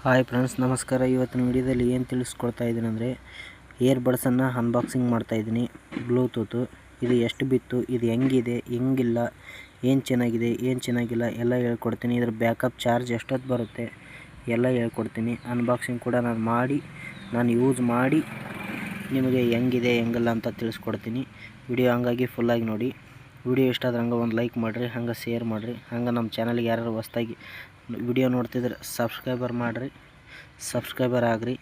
Hi friends, ನಮಸ್ಕಾರ. ಇವತ್ತಿನ ವಿಡಿಯೋದಲ್ಲಿ ಏನು ತಿಳಿಸ್ಕೊಡ್ತಾ ಇದ್ದೀನಿ ಅಂದರೆ ಇಯರ್ಬಡ್ಸನ್ನು ಅನ್ಬಾಕ್ಸಿಂಗ್ ಮಾಡ್ತಾಯಿದ್ದೀನಿ. ಬ್ಲೂಟೂತು ಇದು ಎಷ್ಟು ಬಿತ್ತು, ಇದು ಹೆಂಗಿದೆ, ಹೆಂಗಿಲ್ಲ, ಏನು ಚೆನ್ನಾಗಿದೆ, ಏನು ಚೆನ್ನಾಗಿಲ್ಲ ಎಲ್ಲ ಹೇಳ್ಕೊಡ್ತೀನಿ. ಇದ್ರ ಬ್ಯಾಕಪ್ ಚಾರ್ಜ್ ಎಷ್ಟೊತ್ತು ಬರುತ್ತೆ ಎಲ್ಲ ಹೇಳ್ಕೊಡ್ತೀನಿ. ಅನ್ಬಾಕ್ಸಿಂಗ್ ಕೂಡ ನಾನು ಯೂಸ್ ಮಾಡಿ ನಿಮಗೆ ಹೆಂಗಿದೆ ಹೆಂಗಿಲ್ಲ ಅಂತ ತಿಳಿಸ್ಕೊಡ್ತೀನಿ. ವಿಡಿಯೋ ಹಂಗಾಗಿ ಫುಲ್ಲಾಗಿ ನೋಡಿ. ವಿಡಿಯೋ ಇಷ್ಟ ಆದ್ರೆ ಹಂಗೆ ಒಂದು ಲೈಕ್ ಮಾಡಿರಿ, ಹಂಗೆ ಶೇರ್ ಮಾಡಿರಿ. ಹಂಗೆ ನಮ್ಮ ಚಾನಲ್ಗೆ ಯಾರು ಹೊಸ್ದಾಗಿ ವಿಡಿಯೋ ನೋಡ್ತಿದ್ರೆ ಸಬ್ಸ್ಕ್ರೈಬರ್ ಆಗ್ರಿ.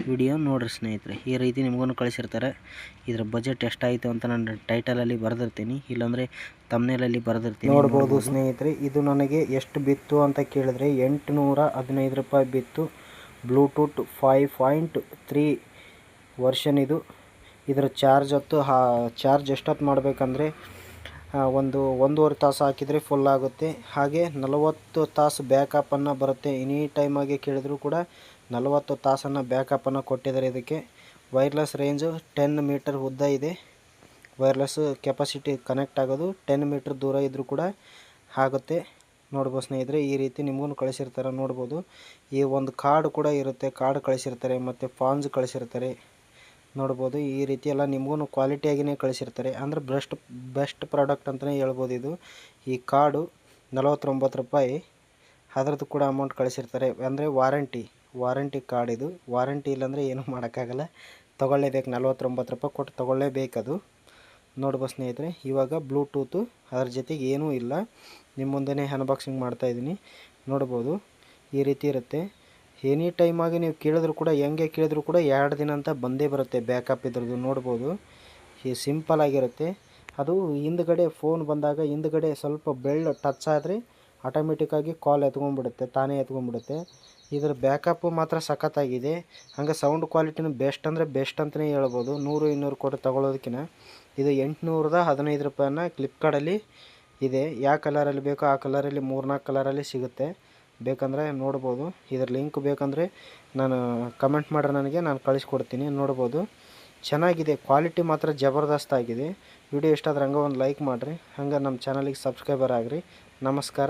ವಿಡಿಯೋ ನೋಡ್ರಿ ಸ್ನೇಹಿತರೆ. ಈ ರೀತಿ ನಿಮಗೂ ಕಳಿಸಿರ್ತಾರೆ. ಇದರ ಬಜೆಟ್ ಎಷ್ಟಾಯಿತು ಅಂತ ನಾನು ಟೈಟಲಲ್ಲಿ ಬರೆದಿರ್ತೀನಿ, ಇಲ್ಲಾಂದರೆ ತಮ್ನೇಲಲ್ಲಿ ಬರೆದಿರ್ತೀನಿ. ನೋಡ್ಬೋದು ಸ್ನೇಹಿತರೆ, ಇದು ನನಗೆ ಎಷ್ಟು ಬಿತ್ತು ಅಂತ ಕೇಳಿದ್ರೆ 815 ರೂಪಾಯಿ ಬಿತ್ತು. ಬ್ಲೂಟೂತ್ 5.3 ವರ್ಷನ್ ಇದು. ಇದರ ಚಾರ್ಜ್ ಎಷ್ಟೊತ್ತು ಮಾಡಬೇಕಂದ್ರೆ ಒಂದೂವರೆ ತಾಸು ಹಾಕಿದರೆ ಫುಲ್ ಆಗುತ್ತೆ. ಹಾಗೆ 40 ತಾಸು ಬ್ಯಾಕಪ್ಪನ್ನು ಬರುತ್ತೆ. ಎನಿ ಟೈಮಾಗಿ ಕೇಳಿದ್ರು ಕೂಡ 40 ತಾಸನ್ನು ಬ್ಯಾಕಪ್ಪನ್ನು ಕೊಟ್ಟಿದ್ದಾರೆ. ಇದಕ್ಕೆ ವೈರ್ಲೆಸ್ ರೇಂಜು 10 ಮೀಟರ್ ಉದ್ದ ಇದೆ. ವೈರ್ಲೆಸ್ ಕೆಪಾಸಿಟಿ ಕನೆಕ್ಟ್ ಆಗೋದು 10 ಮೀಟರ್ ದೂರ ಇದ್ದರೂ ಕೂಡ ಆಗುತ್ತೆ. ನೋಡ್ಬೋದು ಸ್ನೇಹಿತರೆ, ಈ ರೀತಿ ನಿಮಗೂ ಕಳಿಸಿರ್ತಾರೆ. ನೋಡ್ಬೋದು, ಈ ಒಂದು ಕಾರ್ಡ್ ಕೂಡ ಇರುತ್ತೆ. ಕಾರ್ಡ್ ಕಳಿಸಿರ್ತಾರೆ ಮತ್ತು ಫಾನ್ಸ್ ಕಳಿಸಿರ್ತಾರೆ. ನೋಡ್ಬೋದು, ಈ ರೀತಿ ಎಲ್ಲ ನಿಮಗೂ ಕ್ವಾಲಿಟಿಯಾಗಿಯೇ ಕಳಿಸಿರ್ತಾರೆ. ಅಂದರೆ ಬೆಸ್ಟ್ ಪ್ರಾಡಕ್ಟ್ ಅಂತಲೇ ಹೇಳ್ಬೋದು. ಇದು ಈ ಕಾರ್ಡು 49 ರೂಪಾಯಿ, ಅದರದ್ದು ಕೂಡ ಅಮೌಂಟ್ ಕಳಿಸಿರ್ತಾರೆ. ಅಂದರೆ ವಾರಂಟಿ ಕಾರ್ಡ್ ಇದು. ವಾರಂಟಿ ಇಲ್ಲಾಂದರೆ ಏನೂ ಮಾಡೋಕ್ಕಾಗಲ್ಲ, ತೊಗೊಳ್ಳೇಬೇಕು. 49 ರೂಪಾಯಿ ಕೊಟ್ಟು ತೊಗೊಳ್ಳೇಬೇಕದು. ನೋಡ್ಬೋದು ಸ್ನೇಹಿತರೆ, ಇವಾಗ ಬ್ಲೂಟೂತು ಅದ್ರ ಜೊತೆಗೆ ಏನೂ ಇಲ್ಲ. ನಿಮ್ಮ ಮುಂದೆನೇ ಅನ್ಬಾಕ್ಸಿಂಗ್ ಮಾಡ್ತಾಯಿದ್ದೀನಿ. ನೋಡ್ಬೋದು, ಈ ರೀತಿ ಇರುತ್ತೆ. ಎನಿ ಟೈಮಾಗಿ ನೀವು ಕೇಳಿದ್ರು ಕೂಡ, ಹೆಂಗೆ ಕೇಳಿದ್ರು ಕೂಡ 2 ದಿನ ಅಂತ ಬಂದೇ ಬರುತ್ತೆ ಬ್ಯಾಕಪ್ ಇದ್ರದ್ದು. ನೋಡ್ಬೋದು, ಈ ಸಿಂಪಲ್ ಆಗಿರುತ್ತೆ. ಅದು ಹಿಂದ್ಗಡೆ ಫೋನ್ ಬಂದಾಗ ಹಿಂದ್ಗಡೆ ಸ್ವಲ್ಪ ಬೆಳ್ಳು ಟಚ್ ಆದರೆ ಆಟೋಮೆಟಿಕ್ಕಾಗಿ ಕಾಲ್ ಎತ್ಕೊಂಡ್ಬಿಡುತ್ತೆ, ತಾನೇ ಎತ್ಕೊಂಡ್ಬಿಡುತ್ತೆ. ಇದರ ಬ್ಯಾಕಪ್ಪು ಮಾತ್ರ ಸಖತ್ತಾಗಿದೆ. ಹಂಗೆ ಸೌಂಡ್ ಕ್ವಾಲಿಟಿನೂ ಬೆಸ್ಟ್ ಅಂದರೆ ಬೆಸ್ಟ್ ಅಂತಲೇ ಹೇಳ್ಬೋದು. 100-200 ಕೊಟ್ಟು ತೊಗೊಳ್ಳೋದಕ್ಕಿಂತ ಇದು 815 ರೂಪಾಯಿನ ಫ್ಲಿಪ್ಕಾರ್ಟಲ್ಲಿ ಇದೆ. ಯಾವ ಕಲರಲ್ಲಿ ಬೇಕೋ ಆ ಕಲರಲ್ಲಿ 3-4 ಕಲರಲ್ಲಿ ಸಿಗುತ್ತೆ. ಬೇಕಂದರೆ ನೋಡ್ಬೋದು. ಇದರ ಲಿಂಕ್ ಬೇಕಂದರೆ ನಾನು ಕಮೆಂಟ್ ಮಾಡ್ರೆ ನಾನು ಕಳಿಸ್ಕೊಡ್ತೀನಿ. ನೋಡ್ಬೋದು, ಚೆನ್ನಾಗಿದೆ. ಕ್ವಾಲಿಟಿ ಮಾತ್ರ ಜಬರ್ದಸ್ತ್ ಆಗಿದೆ. ವಿಡಿಯೋ ಇಷ್ಟ ಆದ್ರೆ ಹಂಗೆ ಒಂದು ಲೈಕ್ ಮಾಡಿರಿ, ಹಂಗೆ ನಮ್ಮ ಚಾನಲಿಗೆ ಸಬ್ಸ್ಕ್ರೈಬರ್ ಆಗಿರಿ. ನಮಸ್ಕಾರ.